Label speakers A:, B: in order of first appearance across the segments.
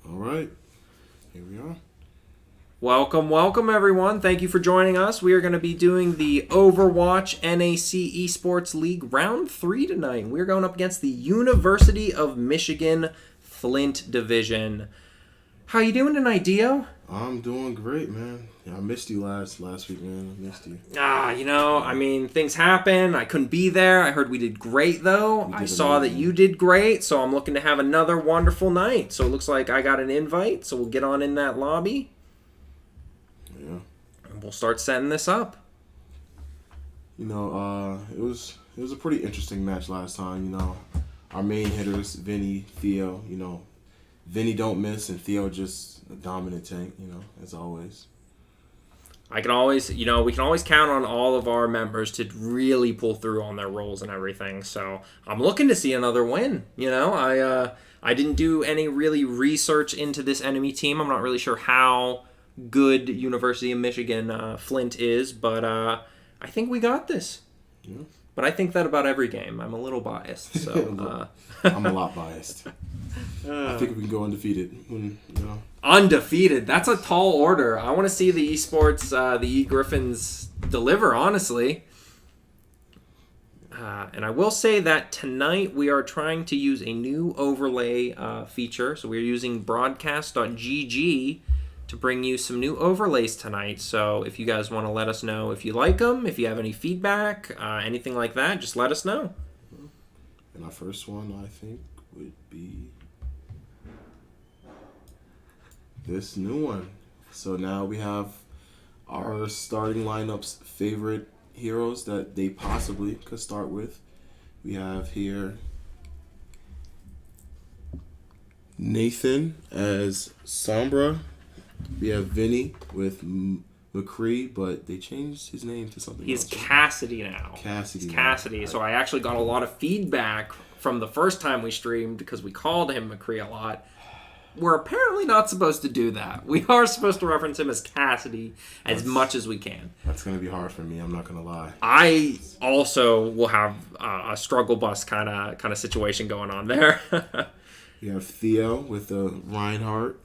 A: All right, here we are.
B: Welcome everyone. Thank you for joining us. We are going to be doing the Overwatch NACE Esports League Round 3 tonight. We're going up against the University of Michigan Flint Division. How you doing tonight, Dio?
A: I'm doing great, man. Yeah, I missed you last week, man. I missed you.
B: I mean, things happen. I couldn't be there. I heard we did great, though.
A: You
B: I
A: did
B: saw that
A: amazing.
B: you did great, so I'm looking to have another wonderful night. So it looks like I got an invite, so we'll get on in that lobby,
A: Yeah.
B: and we'll start setting this up.
A: It was a pretty interesting match last time. Our main hitters, Vinny, Theo. Vinny don't miss, and Theo just a dominant tank. As always.
B: We can always count on all of our members to really pull through on their roles and everything. So I'm looking to see another win. I didn't do any really research into this enemy team. I'm not really sure how good University of Michigan Flint is, but I think we got this.
A: Yeah.
B: But I think that about every game. I'm a little biased, so
A: I'm a lot biased. I think we can go undefeated.
B: Undefeated. That's a tall order. I want to see the esports, the E-Griffins deliver, honestly. And I will say that tonight we are trying to use a new overlay feature. So we're using broadcast.gg to bring you some new overlays tonight. So if you guys want to let us know if you like them, if you have any feedback, anything like that, just let us know.
A: And our first one, I think, would be this new one. So now we have our starting lineup's favorite heroes that they possibly could start with. We have here Nathan as Sombra. We have Vinny with McCree, but they changed his name to something
B: He's
A: else.
B: Cassidy now.
A: Cassidy.
B: It's Cassidy.
A: Now.
B: So I actually got a lot of feedback from the first time we streamed because we called him McCree a lot. We're apparently not supposed to do that. We are supposed to reference him as Cassidy as much as we can.
A: That's going to be hard for me. I'm not going to lie.
B: I also will have a struggle bus kind of situation going on there.
A: We have Theo with the Reinhardt.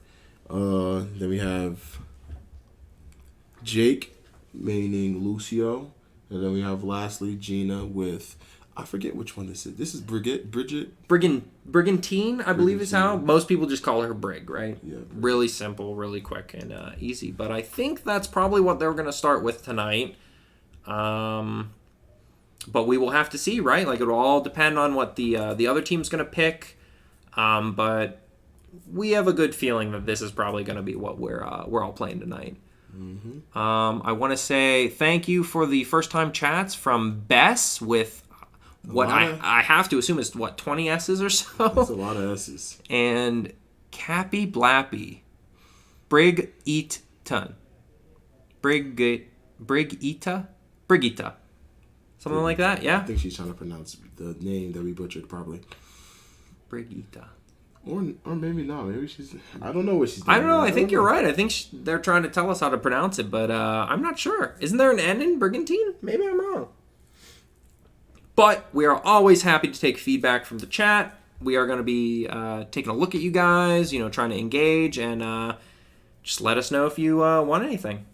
A: Then we have Jake, meaning Lucio. And then we have lastly Gina with, I forget which one this is. This is Bridget.
B: Brigantine, I believe is how. Most people just call her Brig, right?
A: Yeah.
B: Really simple, really quick, and easy. But I think that's probably what they're going to start with tonight. But we will have to see, right? Like, it'll all depend on what the other team's going to pick. But we have a good feeling that this is probably going to be what we're all playing tonight.
A: Mm-hmm.
B: I want to say thank you for the first-time chats from Bess with what I have to assume is, 20 S's or so?
A: That's a lot of S's.
B: And Cappy Blappy. Brigita. Something like that, yeah?
A: I think she's trying to pronounce the name that we butchered, probably.
B: Brigita.
A: Or maybe not. Maybe she's... I don't know what she's doing.
B: I don't know. I think you're right. I think they're trying to tell us how to pronounce it, but I'm not sure. Isn't there an N in Brigantine? Maybe I'm wrong. But we are always happy to take feedback from the chat. We are going to be taking a look at you guys, trying to engage, and just let us know if you want anything.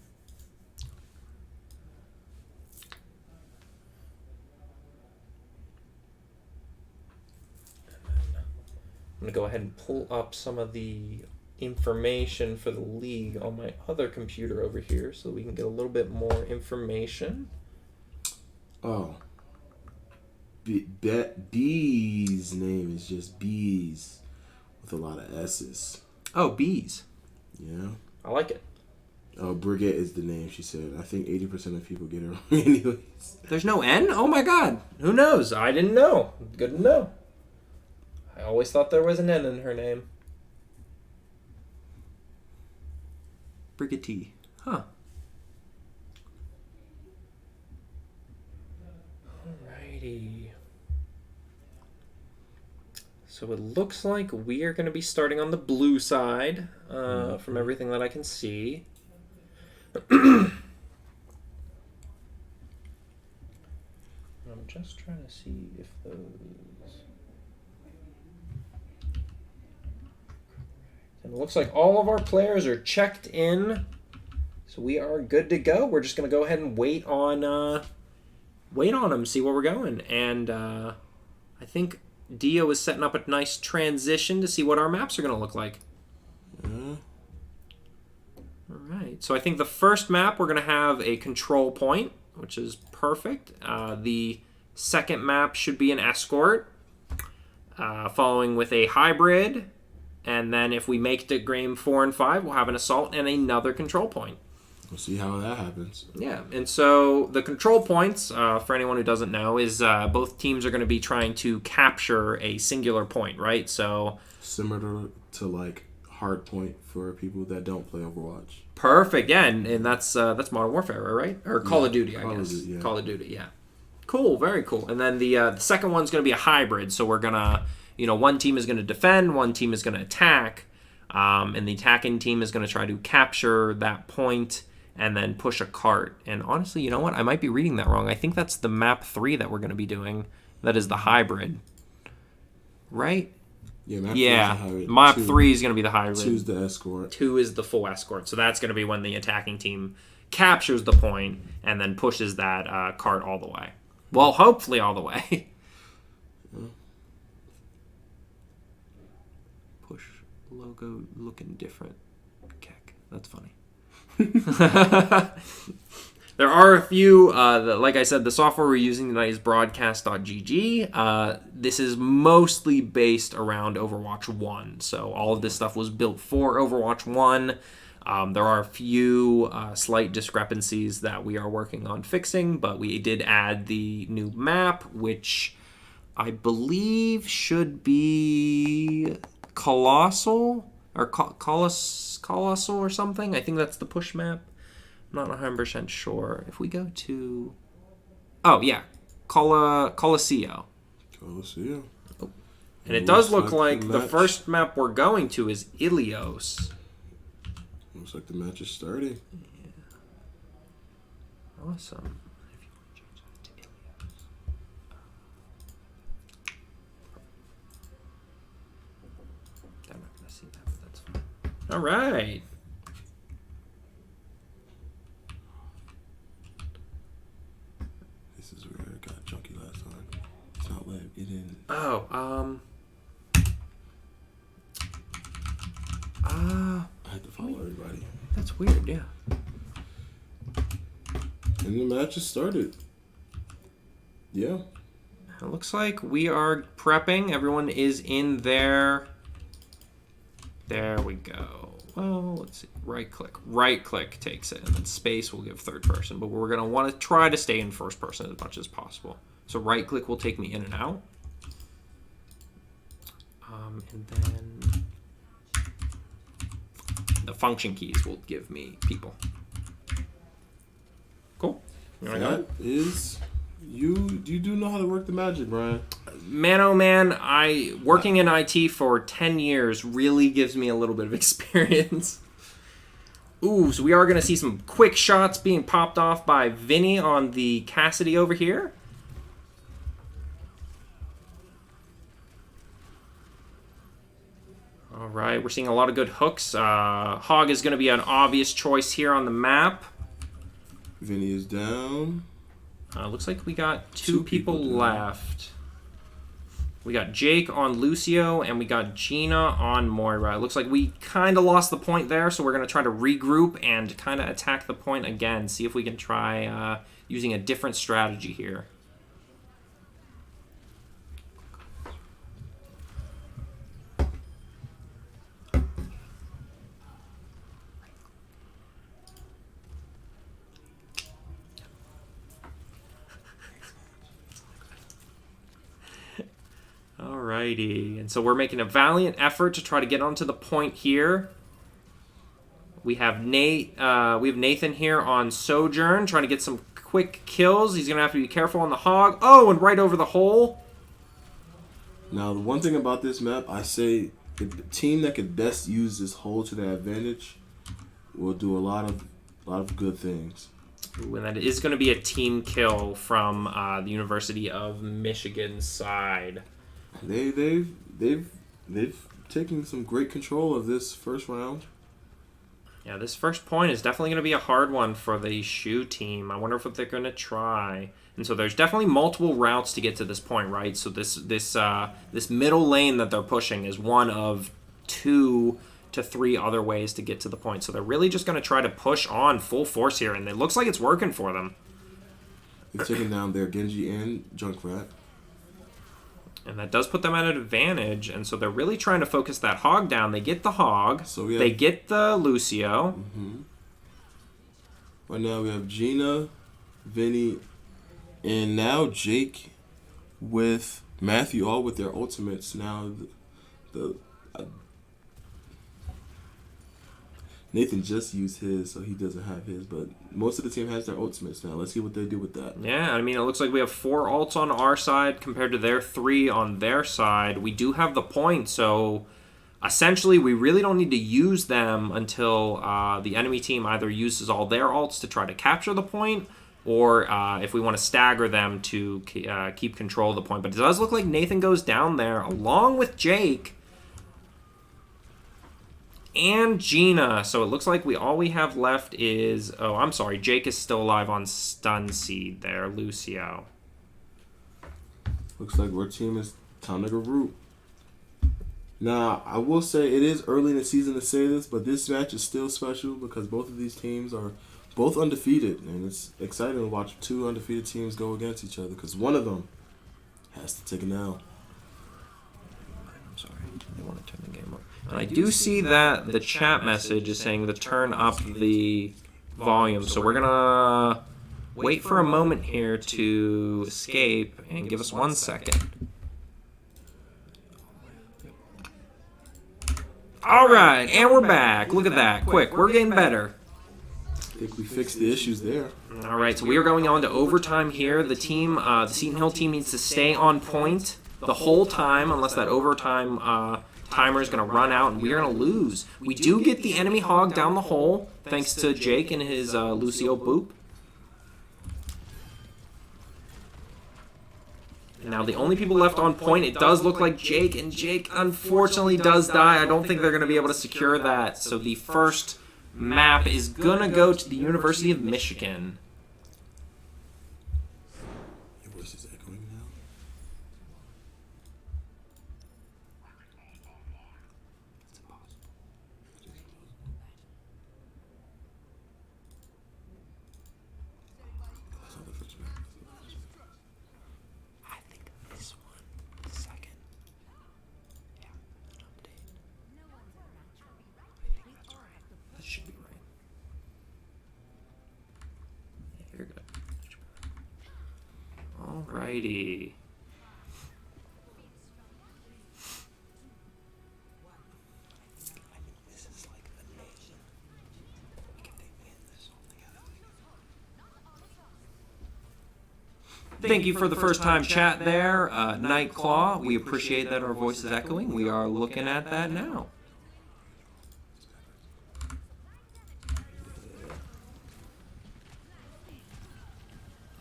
B: I'm going to go ahead and pull up some of the information for the league on my other computer over here so we can get a little bit more information.
A: Oh. B's name is just Bees with a lot of S's.
B: Oh, bees.
A: Yeah.
B: I like it.
A: Oh, Brigette is the name, she said. I think 80% of people get it wrong anyways.
B: There's no N? Oh my god. Who knows? I didn't know. Good to know. I always thought there was an N in her name. Brigette. Huh. Alrighty. So it looks like we are going to be starting on the blue side, from everything that I can see. I'm just trying to see if those... And it looks like all of our players are checked in, so we are good to go. We're just going to go ahead and wait on them, see where we're going. And I think Dio is setting up a nice transition to see what our maps are going to look like. All right. So I think the first map we're going to have a control point, which is perfect. The second map should be an escort, following with a hybrid. And then if we make the game 4 and 5, we'll have an assault and another control point.
A: We'll see how that happens.
B: Yeah, and so the control points, for anyone who doesn't know, is both teams are going to be trying to capture a singular point, right? So
A: similar to like Hardpoint for people that don't play Overwatch.
B: Perfect, yeah, and that's Modern Warfare, right? Or Call of Duty, I guess.
A: Yeah.
B: Call of Duty, yeah. Cool, very cool. And then the second one's going to be a hybrid, so we're gonna, one team is going to defend, one team is going to attack, and the attacking team is going to try to capture that point and then push a cart. And honestly, you know what? I might be reading that wrong. I think that's the map 3 that we're going to be doing. That is the hybrid. Right?
A: Yeah,
B: map 3 is going to be the hybrid.
A: 2 is the escort.
B: 2 is the full escort. So that's going to be when the attacking team captures the point and then pushes that cart all the way. Well, hopefully all the way. Push logo looking different. Keck. That's funny. There are a few, like I said, the software we're using tonight is broadcast.gg. This is mostly based around Overwatch 1. So all of this stuff was built for Overwatch 1. There are a few slight discrepancies that we are working on fixing, but we did add the new map, which I believe should be Colossal or Colossal or something. I think that's the push map. I'm not 100% sure. If we go to... Oh, yeah. Colosseo.
A: Colosseo.
B: Oh. And it does look like the first map we're going to is Ilios.
A: Looks like the match is starting.
B: Yeah. Awesome. I'm not going to see that, but that's fine. All right.
A: This is where it got junky last time. It's not letting it in.
B: Oh,
A: I had to follow everybody.
B: That's weird, yeah.
A: And the match has started. Yeah.
B: It looks like we are prepping. Everyone is in there. There we go. Well, let's see. Right click takes it, and then space will give third person. But we're going to want to try to stay in first person as much as possible. So right click will take me in and out. And then the function keys will give me people. Cool.
A: You do know how to work the magic, Brian.
B: Man, oh man, working in IT for 10 years really gives me a little bit of experience. Ooh, so we are going to see some quick shots being popped off by Vinny on the Cassidy over here. All right, we're seeing a lot of good hooks. Hog is going to be an obvious choice here on the map.
A: Vinny is down.
B: Looks like we got two people left. We got Jake on Lucio, and we got Gina on Moira. It looks like we kind of lost the point there, so we're going to try to regroup and kind of attack the point again. See if we can try using a different strategy here. Alrighty, and so we're making a valiant effort to try to get onto the point here. We have Nathan here on Sojourn, trying to get some quick kills. He's gonna have to be careful on the Hog. Oh, and right over the hole.
A: Now, the one thing about this map, I say the team that could best use this hole to their advantage will do a lot of good things.
B: Ooh, and that is going to be a team kill from the University of Michigan side.
A: They've taken some great control of this first round.
B: Yeah, this first point is definitely going to be a hard one for the Shoe team. I wonder if they're going to try. And so there's definitely multiple routes to get to this point, right? So this middle lane that they're pushing is one of two to 3 other ways to get to the point. So they're really just going to try to push on full force here, and it looks like it's working for them.
A: They're taking down their Genji and Junkrat.
B: And that does put them at an advantage, and so they're really trying to focus that hog down. They get the hog.
A: So they
B: get the Lucio.
A: Mm-hmm. Right now we have Gina, Vinny, and now Jake with Matthew, all with their ultimates. Now Nathan just used his, so he doesn't have his, but most of the team has their ultimates now. Let's see what they do with that.
B: Yeah, I mean, it looks like we have 4 ults on our side compared to their 3 on their side. We do have the point, so essentially we really don't need to use them until the enemy team either uses all their ults to try to capture the point, or if we want to stagger them to keep control of the point. But it does look like Nathan goes down there along with Jake and Gina. So it looks like all we have left is... Oh, I'm sorry. Jake is still alive on stun seed there. Lucio.
A: Looks like our team is time to regroup. Now, I will say it is early in the season to say this, but this match is still special because both of these teams are both undefeated. And it's exciting to watch 2 undefeated teams go against each other because one of them has to take an L.
B: I'm sorry. I want to turn the game up. And I do see that the chat message is saying to turn up the volume. So we're going to wait for a moment here to escape and give us 1 second. All right, and we're back. Look at that. Quick, we're getting better.
A: I think we fixed the issues there.
B: All right, so we are going on to overtime here. The team, the Seton Hill team needs to stay on point the whole time unless that overtime timer is going to run out and we're going to lose. We do get the enemy hog down the hole thanks to Jake and his Lucio boop. Now the only people left on point, it does look like Jake, and Jake unfortunately does die. I don't think they're going to be able to secure that. So the first map is going to go to the University of Michigan.
A: Your voice is echoing now. It's impossible. That's not the first map.
B: I think this one, the second. Yeah, an update. I think that's right. That should be right. Yeah, you're good. Alrighty. I think this is like the NACE. Like if they win this all together. Thank you for the first time chat there, Nightclaw. We appreciate that our voice is echoing. We are looking at that now.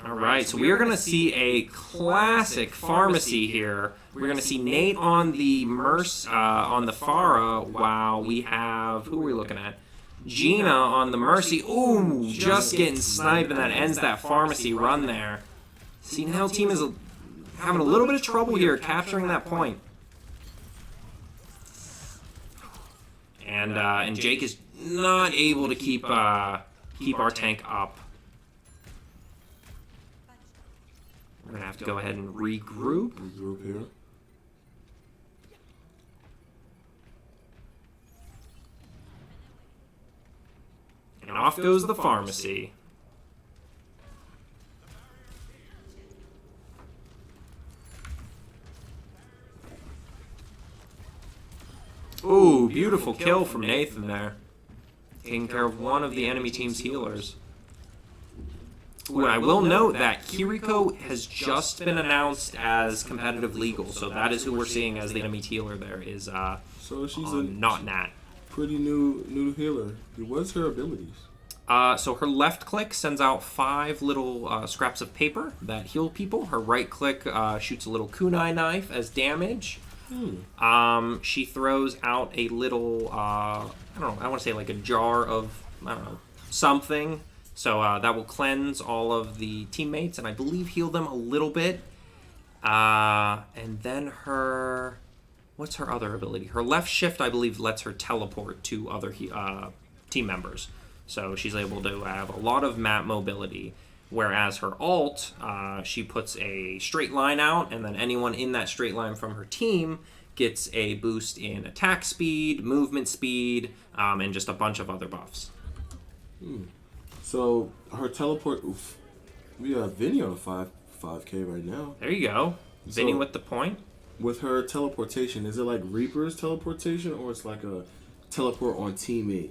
B: All right, so we are going to see a classic pharmacy here. We're going to see Nate on the on the Pharah. Wow, we have, who are we looking at? Gina on the Mercy. Ooh, just getting sniped, and that ends that pharmacy run there. Seton Hill team is having a little bit of trouble here capturing that point. And Jake is not able to keep our tank up. We're going to have to go ahead and regroup.
A: Regroup here.
B: And off goes the pharmacy. Ooh, beautiful kill from Nathan there. Taking care of one of the enemy team's healers. Ooh, and I will note that Kiriko has just been announced as competitive legal, so that is who we're seeing as the enemy healer there is
A: so she's
B: not Nat.
A: Pretty new healer. What's her abilities?
B: So her left click sends out 5 little scraps of paper that heal people. Her right click shoots a little kunai knife as damage. She throws out a little, I don't know, I want to say like a jar of, I don't know, something. So that will cleanse all of the teammates and I believe heal them a little bit. And then her what's her other ability? Her left shift, I believe, lets her teleport to other team members. So she's able to have a lot of map mobility. Whereas her alt, she puts a straight line out, and then anyone in that straight line from her team gets a boost in attack speed, movement speed, and just a bunch of other buffs.
A: So her teleport. Oof, we got Vinny on a 5K right now.
B: There you go. Vinny
A: So,
B: with the point.
A: with her teleportation, is it like Reaper's teleportation, or it's like a teleport on teammate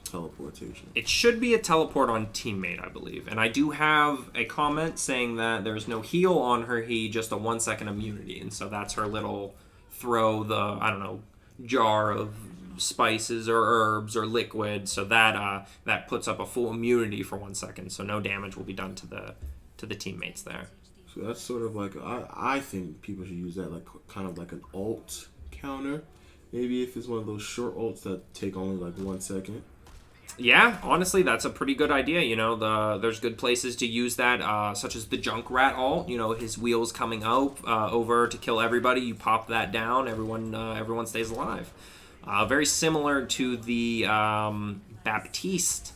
A: teleportation?
B: It should be a teleport on teammate, I believe. And I do have a comment saying that there's no heal on her He, just a 1 second immunity. And so that's her little throw the, I don't know, jar of spices or herbs or liquid. So that puts up a full immunity for 1 second. So no damage will be done to the teammates there.
A: So that's sort of like I think people should use that like kind of like an alt counter. Maybe if it's one of those short ults that take only like 1 second.
B: Yeah, honestly, that's a pretty good idea. You know, there's good places to use that, such as the Junkrat ult. You know, his wheels coming out over to kill everybody. You pop that down, everyone stays alive. Very similar to the Baptiste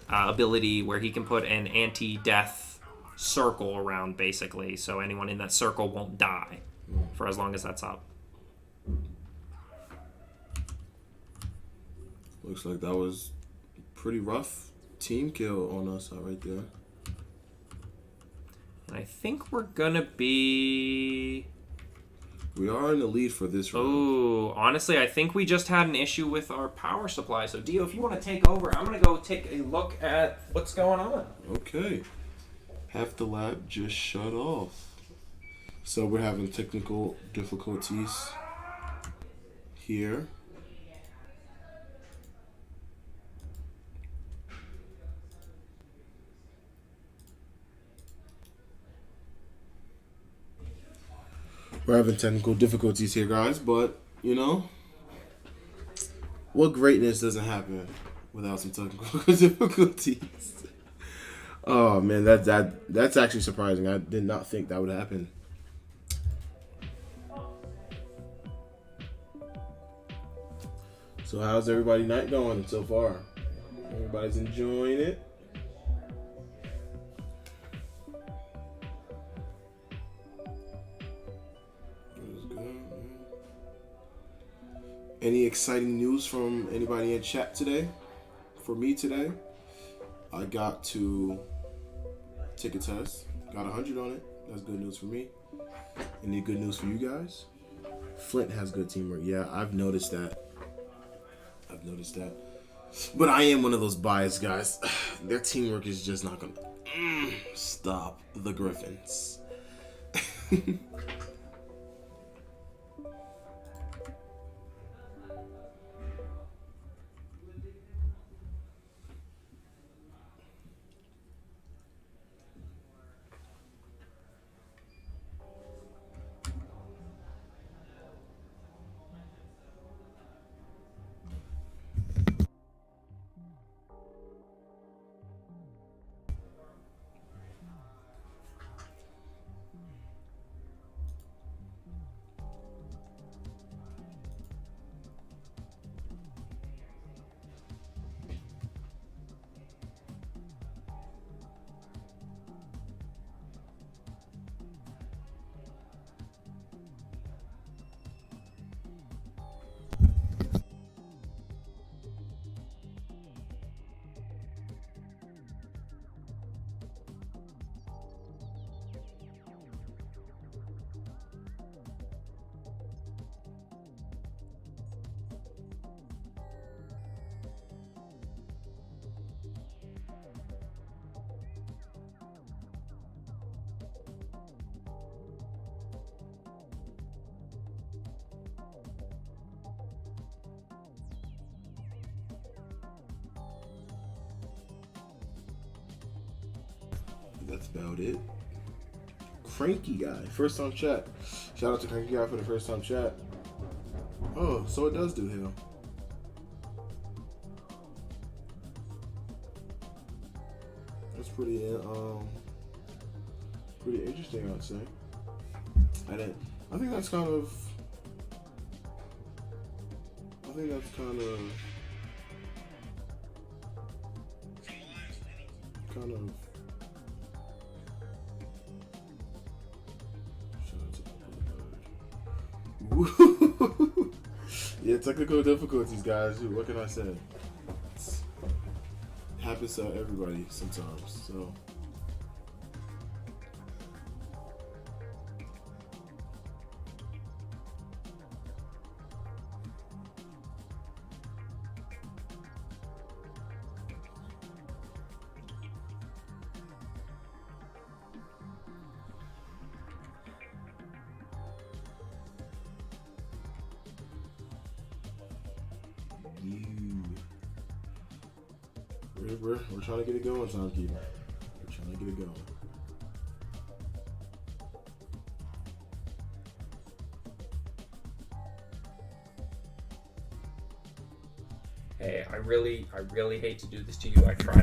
B: ability, where he can put an anti-death circle around, basically, so anyone in that circle won't die for as long as that's up.
A: Looks like that was pretty rough team kill on us right there.
B: And I think we're gonna be...
A: We are in the lead for this round.
B: Oh, honestly, I think we just had an issue with our power supply. So, Dio, if you want to take over, I'm gonna go take a look at what's going on.
A: Okay. Half the lab just shut off. So we're having technical difficulties here. We're having technical difficulties here, guys, but, you know, what greatness doesn't happen without some technical difficulties? Oh, man, that's actually surprising. I did not think that would happen. So how's everybody's night going so far? Everybody's enjoying it? Any exciting news from anybody in chat today? For me today, I got to take a test. Got 100 on it. That's good news for me. Any good news for you guys? Flint has good teamwork. Yeah, I've noticed that. But I am one of those biased guys. Their teamwork is just not going to stop the Griffins. That's about it. Cranky guy, first time chat. Shout out to Cranky guy for the first time chat. Oh, so it does do heal. That's pretty interesting, I'd say. I think that's kind of think that's kind of shout out to Uncle Bird. Yeah, technical difficulties, guys. Dude, what can I say? It happens to everybody sometimes. So. We're trying to get it going, Timekeeper. We're trying to get it going.
B: Hey, I really hate to do this to you. I tried.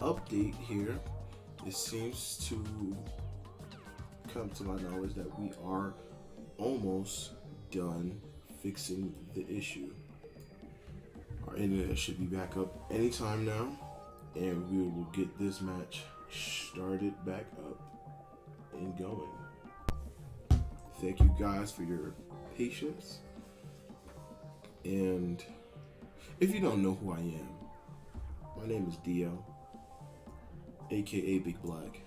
A: Update here. It seems to come to my knowledge that we are almost done fixing the issue. Our internet should be back up anytime now, and we will get this match started back up and going. Thank you guys for your patience. And if you don't know who I am, my name is Dio, aka Big Black.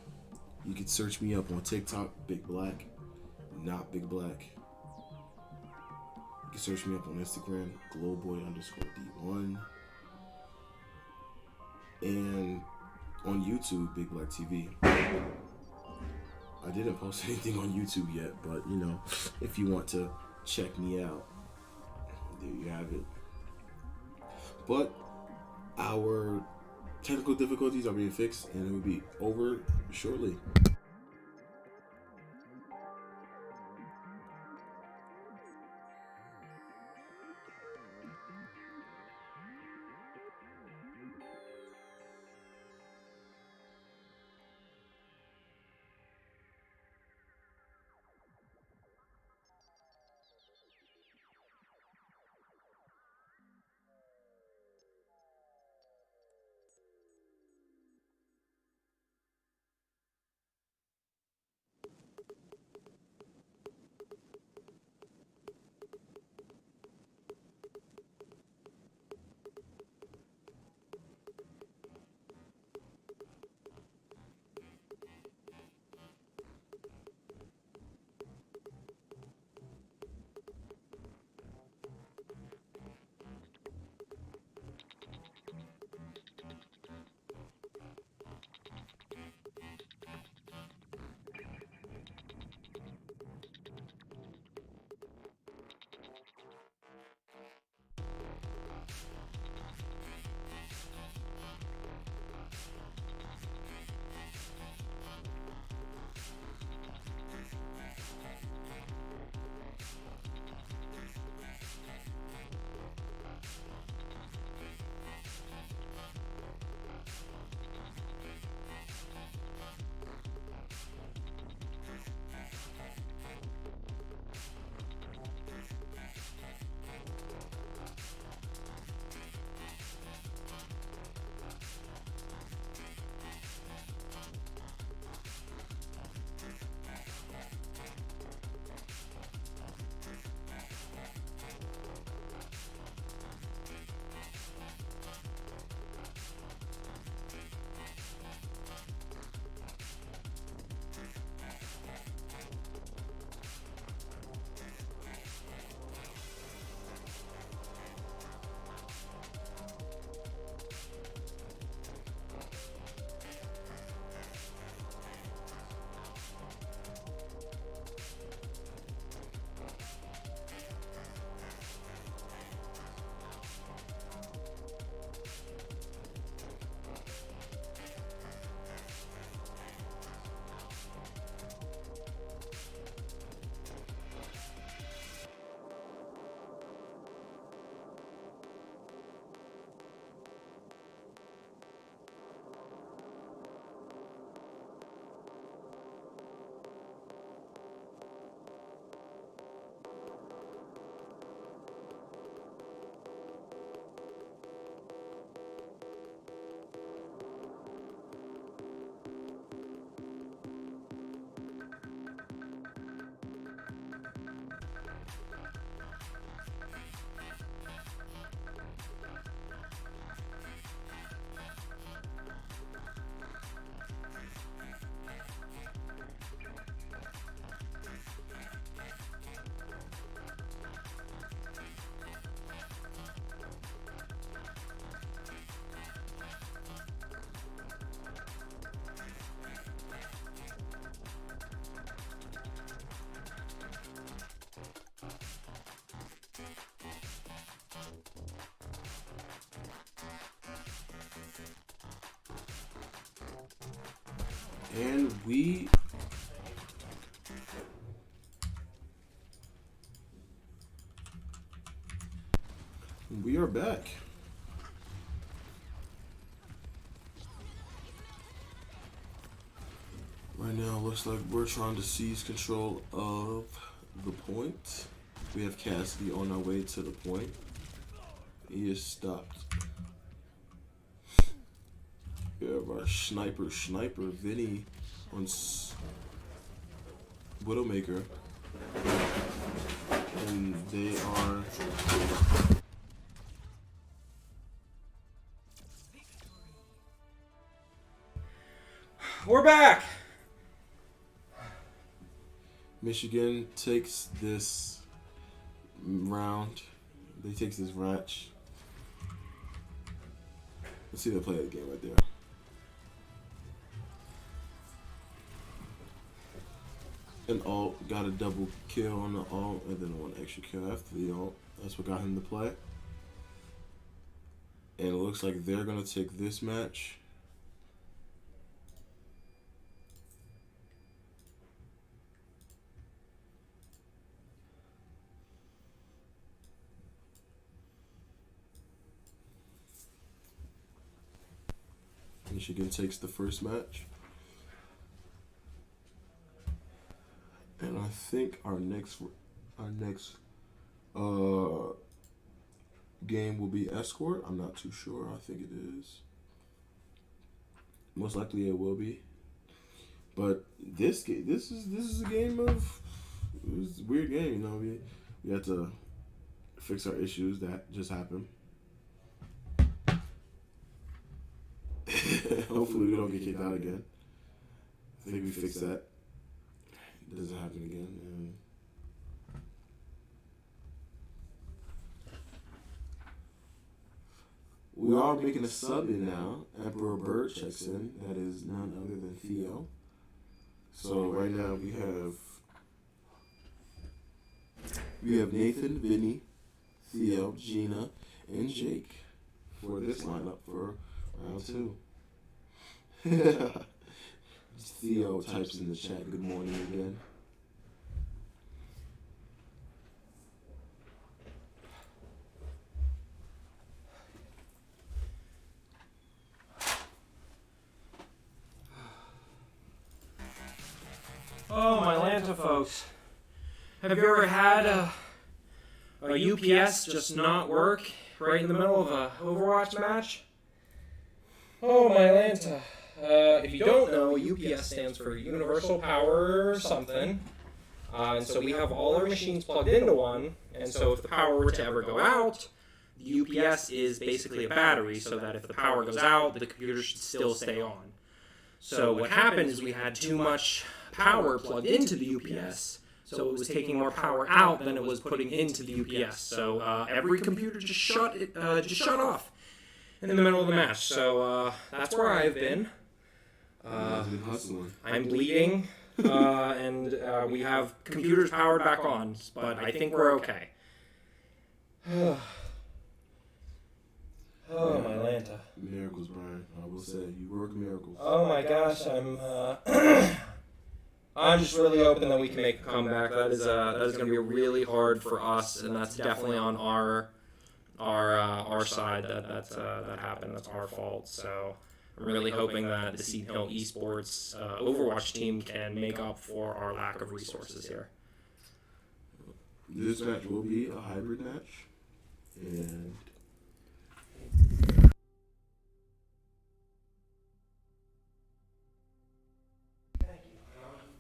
A: You can search me up on TikTok, Big Black, not Big Black. You can search me up on Instagram, glowboy_D1. And on YouTube, Big Black TV. I didn't post anything on YouTube yet, but you know, if you want to check me out, there you have it. But our technical difficulties are being fixed, and it will be over shortly. And we are back. Right now, looks like we're trying to seize control of the point. We have Cassidy on our way to the point. He is stopped. We have our sniper, Vinny on Widowmaker. And they are...
B: We're back!
A: Michigan takes this round. They takes this match. Let's see them play the game right there. An ult, got a double kill on the ult, and then one extra kill after the ult. That's what got him to play. And it looks like they're going to take this match. Michigan takes the first match. And I think our next game will be Escort. I'm not too sure. I think it is. Most likely it will be. But this is a game of, it's a weird game, you know. We have to fix our issues that just happened. Hopefully we don't get kicked out again. I think we fixed that. It doesn't happen again. And we are making a sub in now. Emperor Bird checks in. That is none other than Theo. So right now we have Nathan, Vinny, Theo, Gina, and Jake for this lineup for round 2. Theo types in the chat, good morning again.
B: Oh, my Lanta folks. Have you ever had a UPS just not work right in the middle of a Overwatch match? Oh, my Lanta. If you don't know, UPS stands for Universal Power something. And so we have all our machines plugged into one, and so if the power were to ever go out, the UPS is basically a battery, so that if the power goes out, the computer should still stay on. So what happened is we had too much power plugged into the UPS, so it was taking more power out than it was putting into the UPS. So every computer just shut off in the middle of the match. So that's where I've been. I'm bleeding, and we have computers powered back on, but I think we're okay. Oh, my Lanta.
A: Miracles, Brian. I will say, you work miracles.
B: Oh my gosh, I'm just really hoping that we can make a comeback. That is going to be really hard for us, and that's definitely on our side that happened. That's our fault. So I'm really hoping that the Seton Hill Esports Overwatch team can make up for our lack of resources here.
A: This match will be a hybrid match, and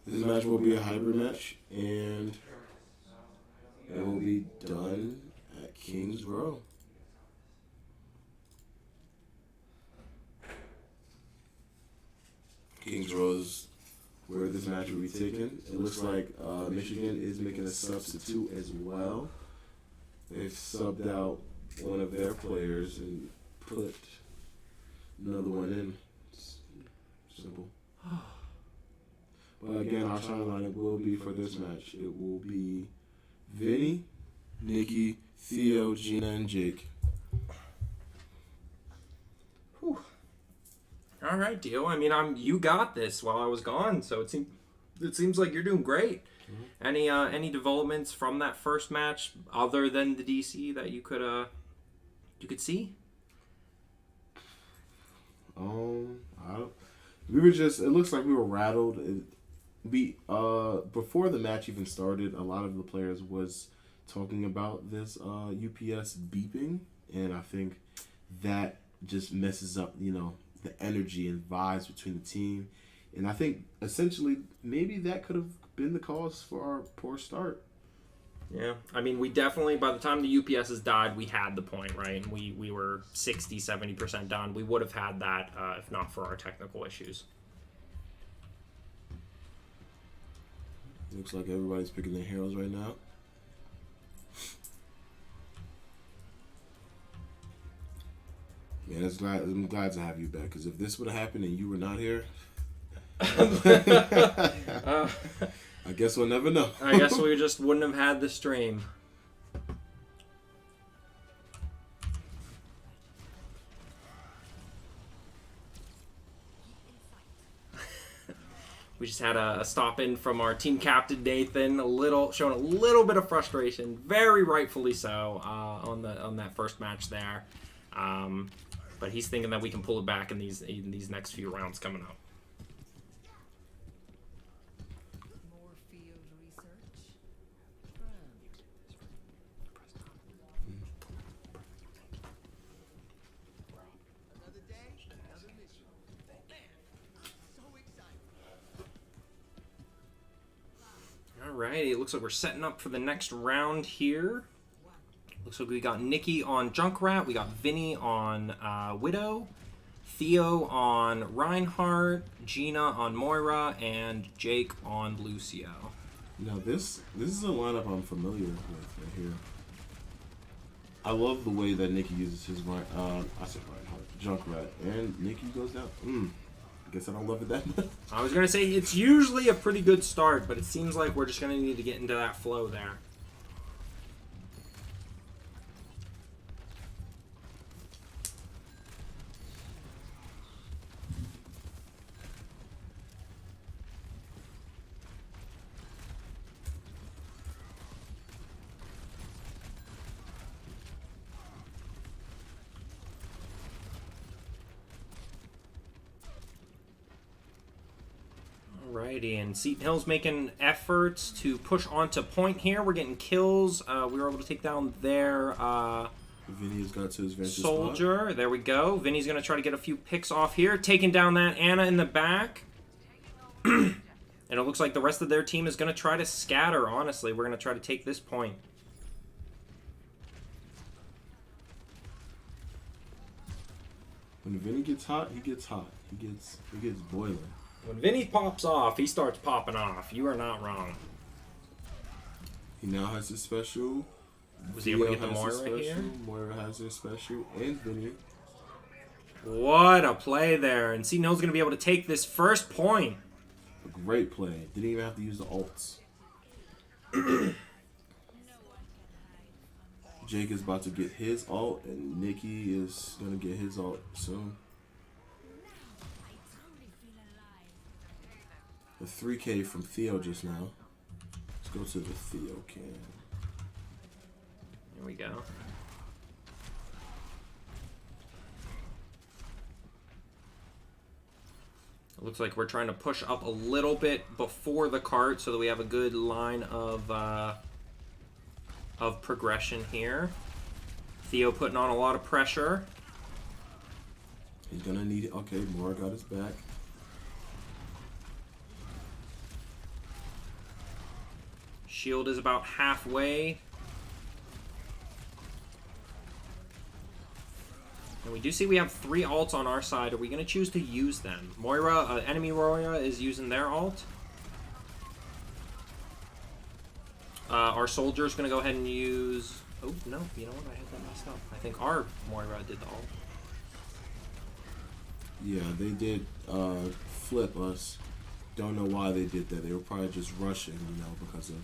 A: this match will be a hybrid match, and it will be done at Kings Row. Kings Row is where this match will be taken. It looks like Michigan is making a substitute as well. They've subbed out one of their players and put another one in. It's simple. But again, our starting lineup will be for this match. It will be Vinny, Nikki, Theo, Gina, and Jake.
B: Whew. All right, Dio. I mean, you got this while I was gone, so it seems like you're doing great. Mm-hmm. Any developments from that first match other than the DC that you could see?
A: It looks like we were rattled. Before the match even started, a lot of the players was talking about this UPS beeping, and I think that just messes up, the energy and vibes between the team. And I think essentially maybe that could have been the cause for our poor start.
B: Yeah, I mean, we definitely, by the time the UPSs died, we had the point, right? And we were 60, 70% done. We would have had that if not for our technical issues.
A: Looks like everybody's picking their heroes right now. Man, I'm glad to have you back, because if this would have happened and you were not here, I guess we'll never know.
B: I guess we just wouldn't have had the stream. We just had a stop in from our team captain Nathan, showing a little bit of frustration, very rightfully so, on that first match there. But he's thinking that we can pull it back in these next few rounds coming up. Alright, it looks like we're setting up for the next round here. Looks like we got Nikki on Junkrat, we got Vinny on Widow, Theo on Reinhardt, Gina on Moira, and Jake on Lucio.
A: Now this is a lineup I'm familiar with right here. I love the way that Nikki uses his Reinhardt, Junkrat, and Nikki goes down. I guess I don't love it that much.
B: I was going to say, it's usually a pretty good start, but it seems like we're just going to need to get into that flow there. Alrighty, and Seton Hill's making efforts to push onto point here. We're getting kills. We were able to take down their
A: Vinny's got to his vantage
B: soldier.
A: spot.
B: There we go. Vinny's going to try to get a few picks off here. Taking down that Anna in the back. And it looks like the rest of their team is going to try to scatter, honestly. We're going to try to take this point.
A: When Vinny gets hot, he gets hot. He gets boiling.
B: When Vinny pops off, he starts popping off. You are not wrong.
A: He now has his special.
B: Was he able to get the Moira
A: special.
B: here?
A: Moira has her special, and Vinny.
B: What a play there. And Seton Hill's going to be able to take this first point.
A: A great play. Didn't even have to use the ults. Jake is about to get his ult, and Nikki is going to get his ult soon. The 3K from Theo just now. Let's go to the Theo cam.
B: Here we go. It looks like we're trying to push up a little bit before the cart so that we have a good line of progression here. Theo putting on a lot of pressure.
A: He's gonna need it. Okay, Moira got his back.
B: Shield is about halfway. And we do see we have 3 ults on our side. Are we going to choose to use them? Moira, enemy Moira is using their ult. Our soldier's going to go ahead and use... Oh, no. You know what? I had that messed up. I think our Moira did the ult.
A: Yeah, they did flip us. Don't know why they did that. They were probably just rushing, you know, because of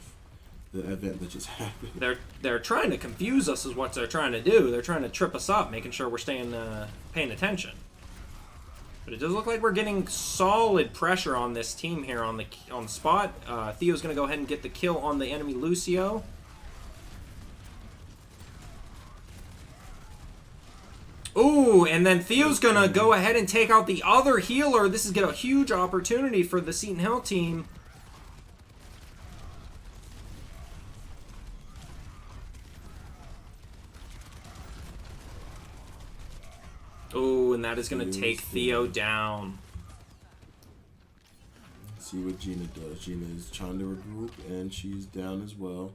A: the event that just happened.
B: They're trying to confuse us is what they're trying to do. They're trying to trip us up, making sure we're staying paying attention. But it does look like we're getting solid pressure on this team here on the spot. Theo's going to go ahead and get the kill on the enemy Lucio. Ooh, and then Theo's going to go ahead and take out the other healer. This is a huge opportunity for the Seton Hill team. Ooh, and that is going to take Theo down.
A: Let's see what Gina does. Gina is trying to regroup, and she's down as well.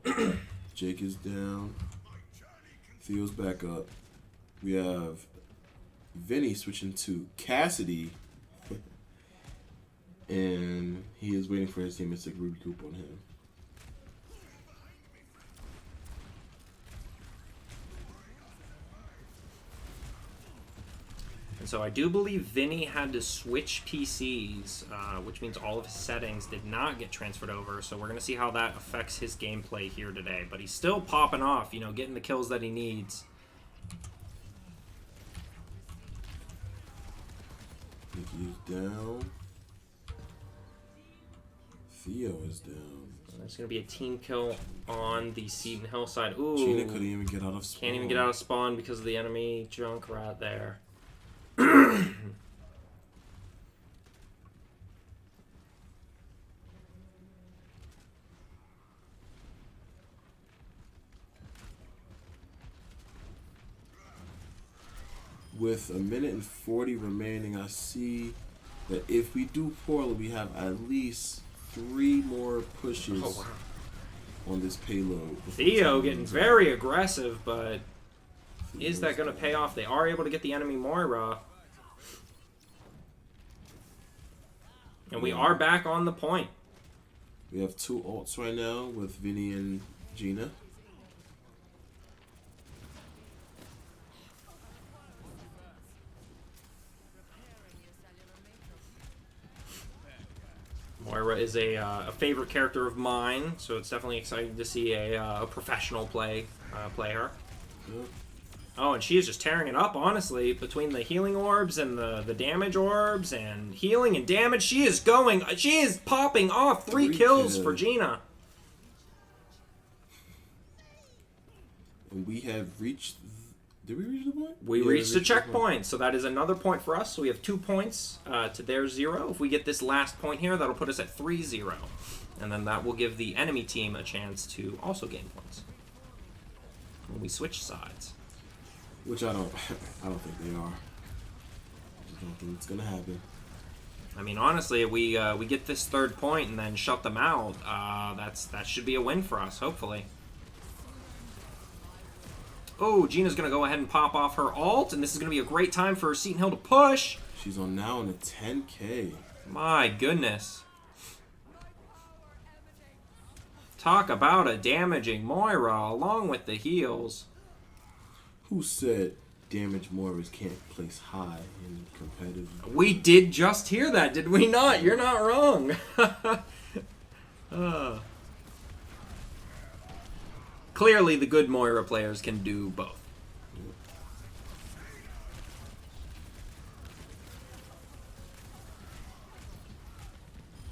A: Jake is down. Theo's back up. We have Vinny switching to Cassidy. And he is waiting for his teammates to regroup on him.
B: And so I do believe Vinny had to switch PCs, which means all of his settings did not get transferred over. So we're going to see how that affects his gameplay here today. But he's still popping off, you know, getting the kills that he needs.
A: Nikki's down. Theo is down.
B: There's going to be a team kill on the Seton Hill side. Ooh.
A: Gina couldn't even get out of spawn.
B: Can't even get out of spawn because of the enemy Junkrat there.
A: With 1:40 remaining, I see that if we do poorly, we have at least 3 more pushes on this payload.
B: Theo getting very aggressive, but is that going to pay off? They are able to get the enemy Moira. And we are back on the point.
A: We have 2 ults right now with Vinny and Gina.
B: Moira is a favorite character of mine, so it's definitely exciting to see a professional play her.
A: Yeah.
B: Oh, and she is just tearing it up, honestly, between the healing orbs and the damage orbs and healing and damage. She is popping off 3 kills for Gina.
A: And we have reached... Did we reach the point?
B: We reached the checkpoint, so that is another point for us. So we have 2 points to their 0. If we get this last point here, that'll put us at 3-0. And then that will give the enemy team a chance to also gain points when we switch sides.
A: Which I don't think they are. I just don't think it's gonna happen.
B: I mean, honestly, if we get this 3rd point and then shut them out, that should be a win for us, hopefully. Oh, Gina's going to go ahead and pop off her ult, and this is going to be a great time for Seton Hill to push.
A: She's on now in a 10K.
B: My goodness. Talk about a damaging Moira along with the heals.
A: Who said damaged Moiras can't place high in competitive?
B: We did just hear that, did we not? You're not wrong. Clearly, the good Moira players can do both.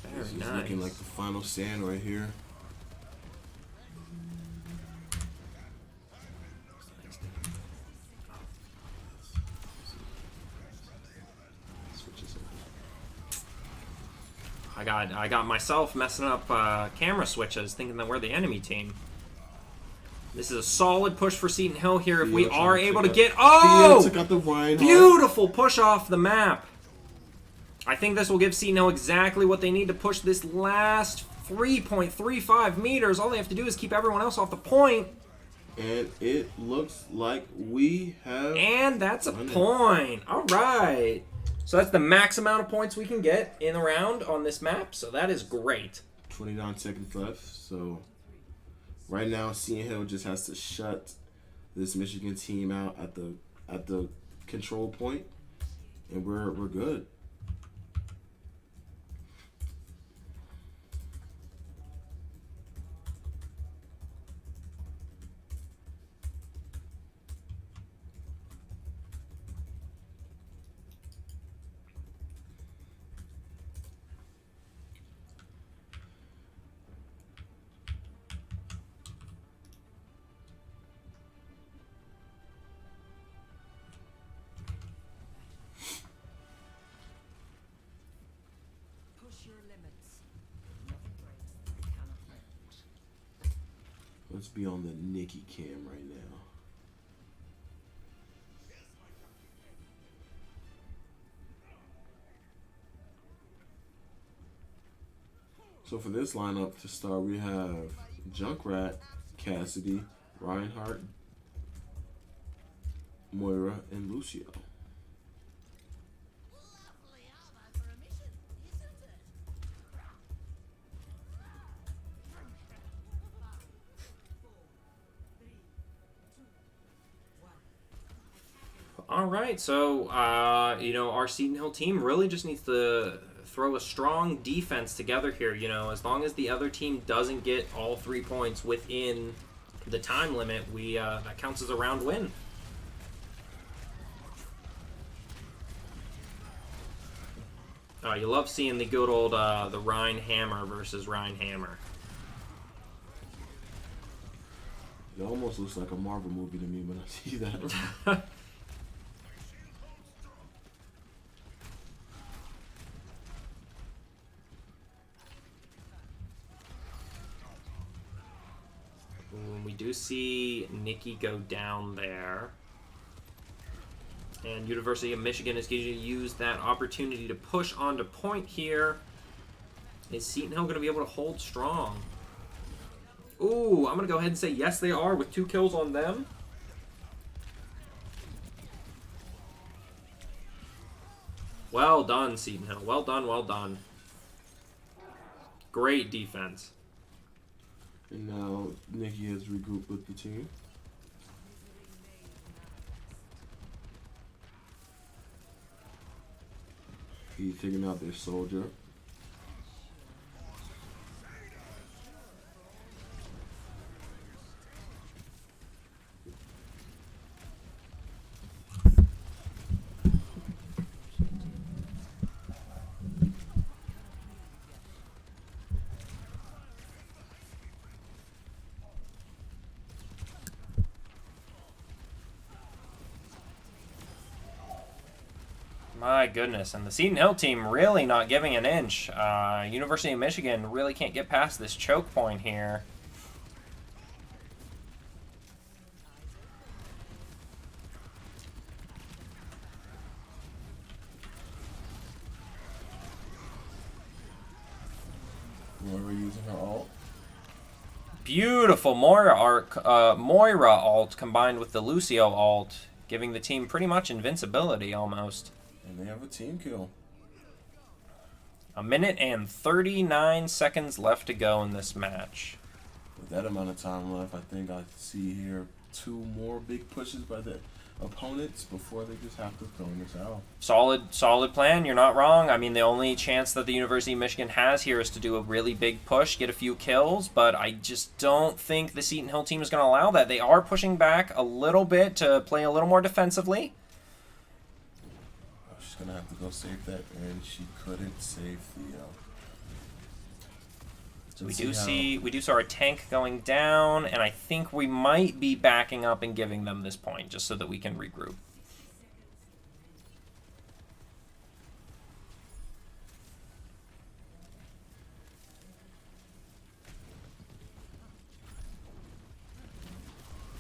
B: Very
A: this is
B: nice.
A: looking like the final stand right here.
B: I got myself messing up camera switches, thinking that we're the enemy team. This is a solid push for Seton Hill here if we are able to get... Oh!
A: Theo took out the Reinhardt.
B: Beautiful push off the map. I think this will give Seton Hill exactly what they need to push this last 3.35 meters. All they have to do is keep everyone else off the point.
A: And it looks like we have...
B: And that's a point. All right. So that's the max amount of points we can get in a round on this map. So that is great.
A: 29 seconds left, so... Right now, Seton Hill just has to shut this Michigan team out at the control point, and we're good. Let's be on the Nikki cam right now. So for this lineup to start, we have Junkrat, Cassidy, Reinhardt, Moira, and Lucio.
B: All right, so, our Seton Hill team really just needs to throw a strong defense together here. As long as the other team doesn't get all 3 points within the time limit, that counts as a round win. Oh, you love seeing the good old the Rhine Hammer versus Rhine Hammer.
A: It almost looks like a Marvel movie to me when I see that.
B: We do see Nikki go down there. And University of Michigan is going to use that opportunity to push onto point here. Is Seton Hill going to be able to hold strong? Ooh, I'm going to go ahead and say yes, they are, with 2 kills on them. Well done, Seton Hill. Well done, well done. Great defense.
A: And now Nikki has regrouped with the team. He's figuring out their soldier.
B: My goodness, and the Seton Hill team really not giving an inch. University of Michigan really can't get past this choke point here.
A: Moira using her ult.
B: Beautiful Moira ult combined with the Lucio ult, giving the team pretty much invincibility almost.
A: And they have a team kill.
B: 1 minute and 39 seconds left to go in this match.
A: With that amount of time left, I think I see here 2 more big pushes by the opponents before they just have to throw this out.
B: Solid plan. You're not wrong. I mean, the only chance that the University of Michigan has here is to do a really big push, get a few kills, but I just don't think the Seton Hill team is going to allow that. They are pushing back a little bit to play a little more defensively.
A: She's going to have to go save that, and she couldn't save Theo.
B: We do see our tank going down, and I think we might be backing up and giving them this point just so that we can regroup.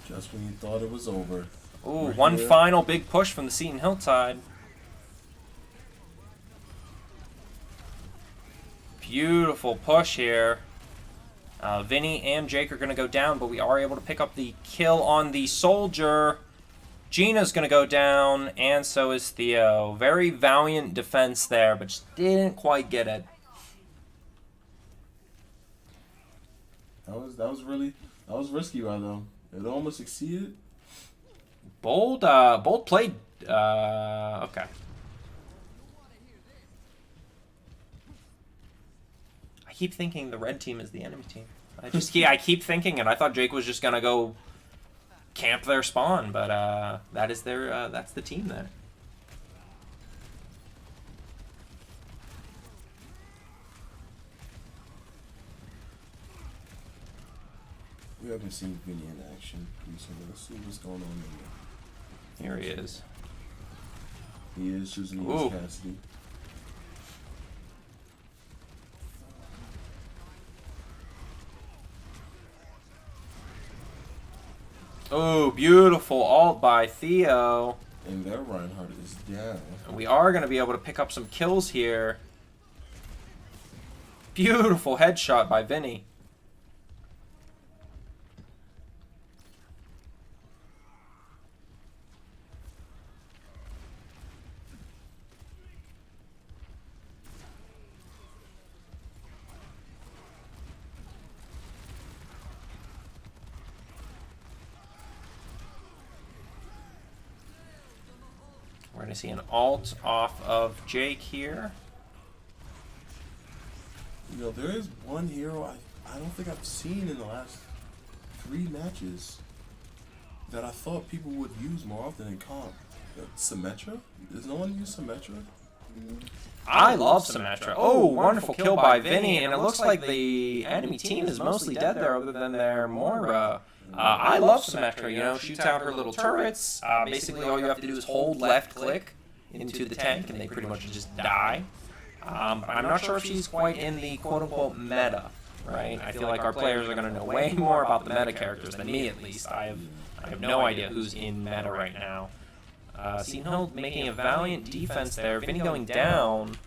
A: Just when you thought it was over.
B: Ooh, one final big push from the Seton Hill side. Beautiful push here. Vinny and Jake are going to go down, but we are able to pick up the kill on the soldier. Gina's going to go down, and so is Theo. Very valiant defense there, but just didn't quite get it.
A: That was risky right though. It almost succeeded.
B: Bold played. Okay. I keep thinking the red team is the enemy team. I keep thinking it. I thought Jake was just gonna go camp their spawn, but that's the team there.
A: We haven't seen Vinny in action recently. Let's see what's going on in there.
B: Here he is.
A: He is choosing to use Cassidy.
B: Oh, beautiful ult by Theo.
A: And their Reinhardt is down.
B: We are going to be able to pick up some kills here. Beautiful headshot by Vinny. We're going to see an ult off of Jake here.
A: You know, there is one hero I don't think I've seen in the last 3 matches that I thought people would use more often in comp. Symmetra? Does no one use Symmetra?
B: I love Symmetra. Oh, wonderful kill by Vinny, and it looks like the enemy team is mostly dead there other than their Moira. I love Symmetra, you know, shoots out her little turrets. Basically, all you have to do is hold left click into the tank, and they pretty much just die. But I'm not sure if she's quite in the quote-unquote meta, right? I feel like our players are going to know way more about the meta characters than me, at least. I have no idea who's in meta right now. Seton Hill making a valiant defense there. Vinny going down.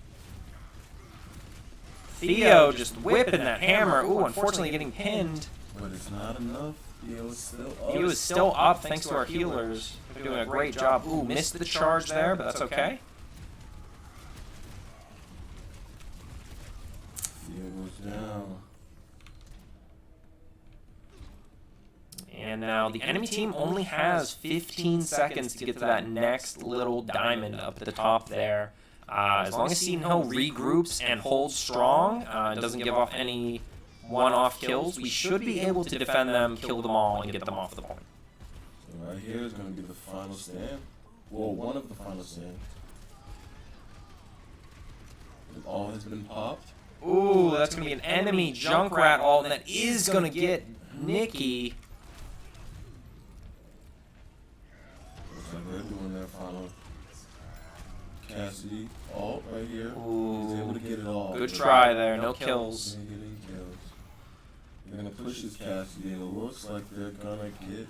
B: Theo just whipping that hammer. Ooh, unfortunately getting pinned.
A: But it's not enough.
B: He was still up thanks to our healers. They're doing a great job. Ooh, missed the charge there, but that's okay.
A: Theo goes down.
B: And now the enemy team only has 15 seconds to get to that next little diamond up at the top there. As long as Seton Hill regroups and holds strong, doesn't give off any one-off kills, we should be able to defend them, kill them all, and get them off the point.
A: So right here is going to be the final stand. Well, one of the final stands. It all has been popped.
B: Ooh, that's going to be an enemy Junkrat ult, and that is going to get Nikki.
A: Looks like they're doing their final Cassidy ult right here.
B: Ooh,
A: he's able to get it all.
B: Good try there, no kills.
A: They're going to push this Cassidy, and it looks like they're going to get...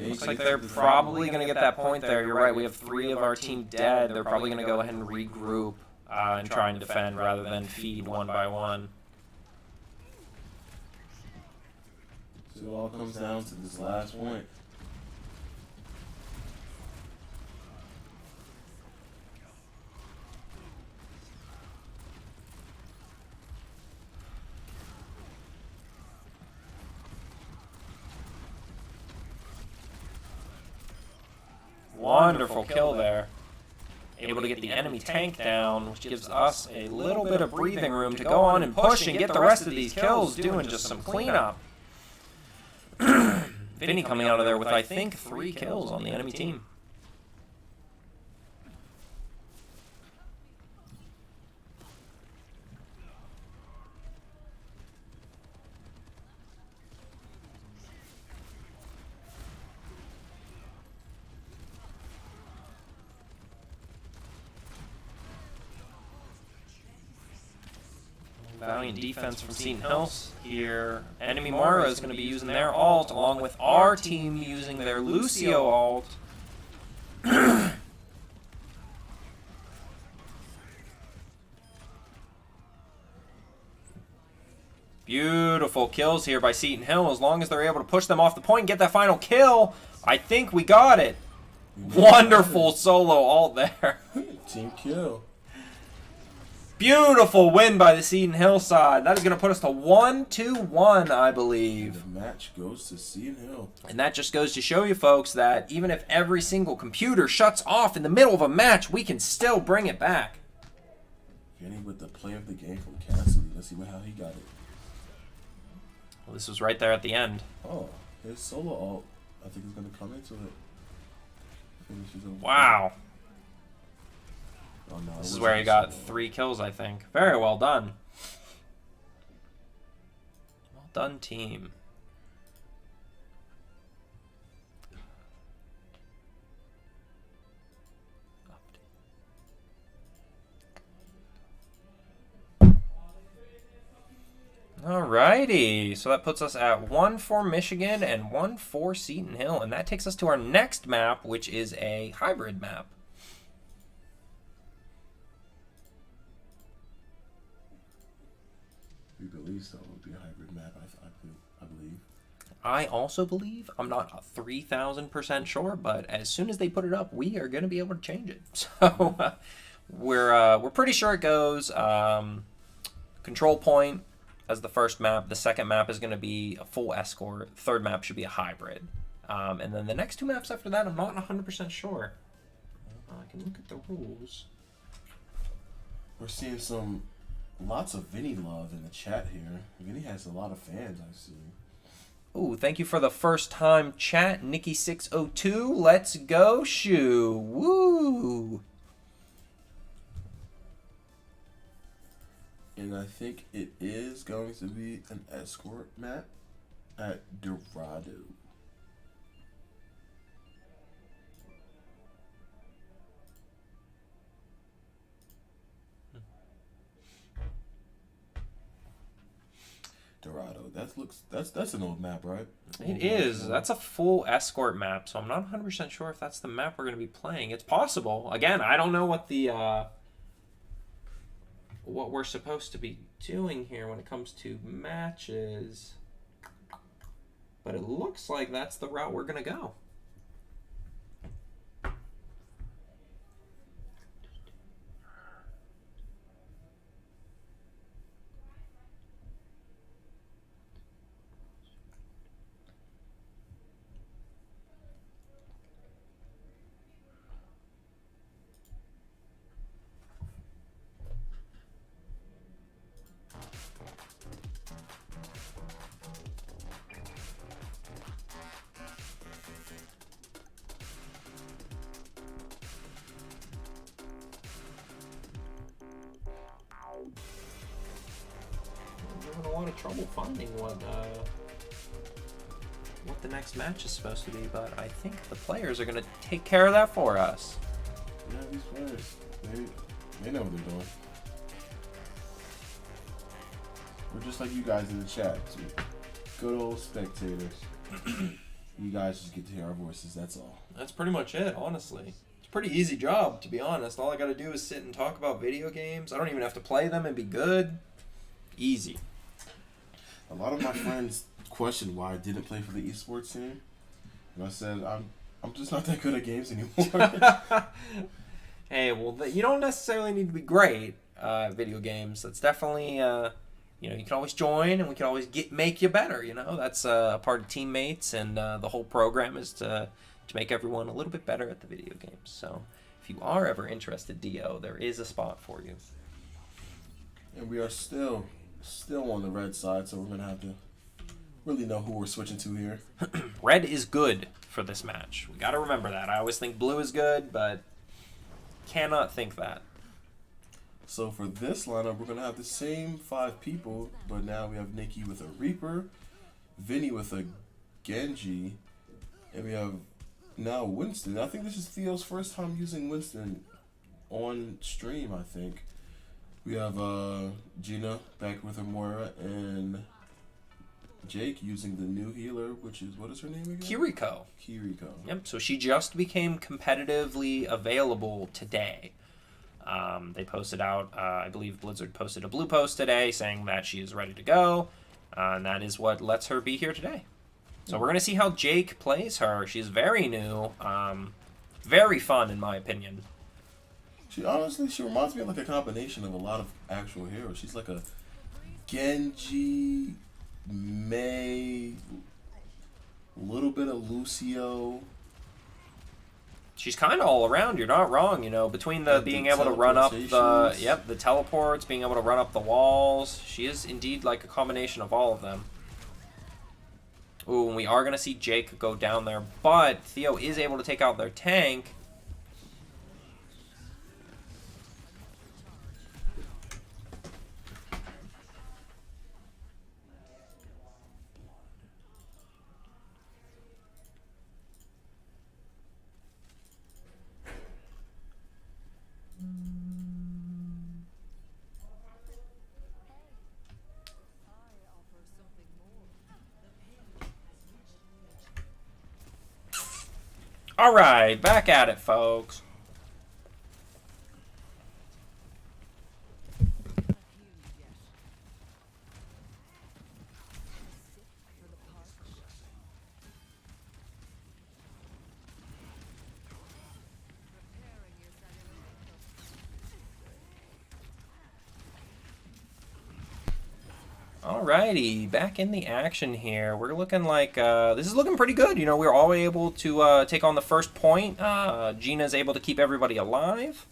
B: Looks like they're probably going to get that point there. You're right, we have 3 of our team dead. They're probably going to go ahead and regroup and try and defend rather than feed one by one.
A: So it all comes down to this last point.
B: Wonderful kill there. Able to get the enemy tank down, which gives us a little bit of breathing room to go on and push and get the rest of these kills, doing just some cleanup. Vinny coming out of there with, I think, 3 kills on the enemy team. Valiant defense from Seton Hill here. Enemy Moira is going to be using their ult, along with our team using their Lucio ult. Beautiful kills here by Seton Hill. As long as they're able to push them off the point and get that final kill, I think we got it. Wonderful solo ult there.
A: Team kill.
B: Beautiful win by the Seton Hill side. That is going to put us to 1-1, I believe.
A: The match goes to Seton Hill.
B: And that just goes to show you, folks, that even if every single computer shuts off in the middle of a match, we can still bring it back.
A: Vinny with the play of the game from Cassidy. Let's see how he got it.
B: Well, this was right there at the end.
A: Oh, his solo ult, I think, is going to come into it.
B: Wow.
A: Oh, no,
B: this is where he got 3 kills, I think. Very well done. Well done, team. Alrighty, so that puts us at 1 for Michigan and 1 for Seton Hill, and that takes us to our next map, which is a hybrid map.
A: We believe so. It would be a hybrid map, I believe.
B: I also believe. I'm not 3,000% sure, but as soon as they put it up, we are going to be able to change it. So we're pretty sure it goes control point as the first map. The second map is going to be a full escort. The third map should be a hybrid. And then the next 2 maps after that, I'm not 100% sure. I can look at the rules.
A: We're seeing lots of Vinny love in the chat here. Vinny has a lot of fans, I see.
B: Ooh, thank you for the first time chat, Nikki602. Let's go, Shoo. Woo!
A: And I think it is going to be an escort map at Dorado. Dorado. That's an old map, right?
B: It is. That's a full escort map, so I'm not 100% sure if that's the map we're going to be playing. It's possible. Again, I don't know what the what we're supposed to be doing here when it comes to matches, but it looks like that's the route we're going to go. I'm having a lot of trouble finding what the next match is supposed to be, but I think the players are going to take care of that for us.
A: Yeah, these players, they know what they're doing. We're just like you guys in the chat, too. Good old spectators. You guys just get to hear our voices, that's all.
B: That's pretty much it, honestly. It's a pretty easy job, to be honest. All I got to do is sit and talk about video games. I don't even have to play them and be good. Easy.
A: A lot of my friends questioned why I didn't play for the esports team, and I said I'm just not that good at games anymore.
B: Hey, well, you don't necessarily need to be great at video games. That's definitely you can always join, and we can always make you better. That's a part of teammates, and the whole program is to make everyone a little bit better at the video games. So if you are ever interested, Dio, there is a spot for you.
A: And we are still on the red side, so we're gonna have to really know who we're switching to here.
B: Red is good for this match. We got to remember that. I always think blue is good, but cannot think that.
A: So for this lineup, we're going to have the same 5 people, but now we have Nikki with a Reaper, Vinny with a Genji, and we have now Winston. I think this is Theo's first time using Winston on stream, I think. We have Gina back with her Moira, and Jake using the new healer, which is, what is her name again?
B: Kiriko. Yep, so she just became competitively available today. They posted out, I believe Blizzard posted a blue post today saying that she is ready to go, and that is what lets her be here today. So we're going to see how Jake plays her. She's very new, very fun in my opinion.
A: She reminds me of like a combination of a lot of actual heroes. She's like a Genji, Mei, a little bit of Lucio.
B: She's kind of all around. You're not wrong. Between the being able to run up the teleports, being able to run up the walls. She is indeed like a combination of all of them. Ooh, and we are going to see Jake go down there, but Theo is able to take out their tank. All right, back at it, folks. Alrighty, back in the action here. We're looking like, this is looking pretty good. We're all able to take on the first point. Gina's able to keep everybody alive.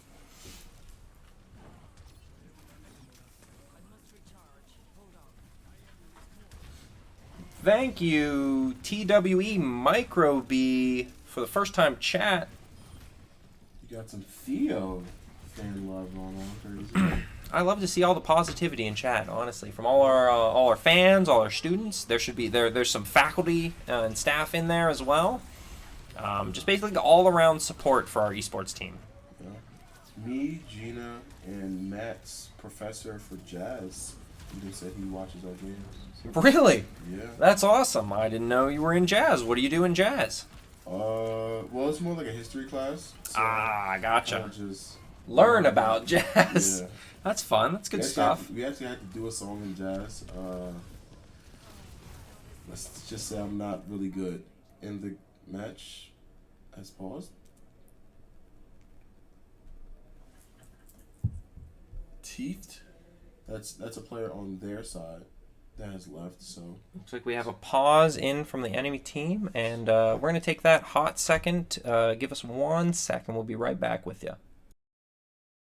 B: Thank you, TWE Micro B, for the first time chat.
A: You got some Theo fan love going on. Crazy.
B: I love to see all the positivity in chat. Honestly, from all our fans, all our students. There's some faculty and staff in there as well. Just basically all around support for our esports team.
A: Yeah. Me, Gina, and Matt's professor for jazz even said he watches our games.
B: Really?
A: Yeah.
B: That's awesome. I didn't know you were in jazz. What do you do in jazz?
A: Well, it's more like a history class. So
B: Gotcha.
A: Just
B: learn about jazz.
A: Yeah.
B: That's fun. That's good stuff.
A: We actually had to do a song in jazz. Let's just say I'm not really good. And the match has paused. Teethed. That's a player on their side that has left. So
B: looks like we have a pause in from the enemy team, and we're gonna take that hot second. Give us 1 second. We'll be right back with you.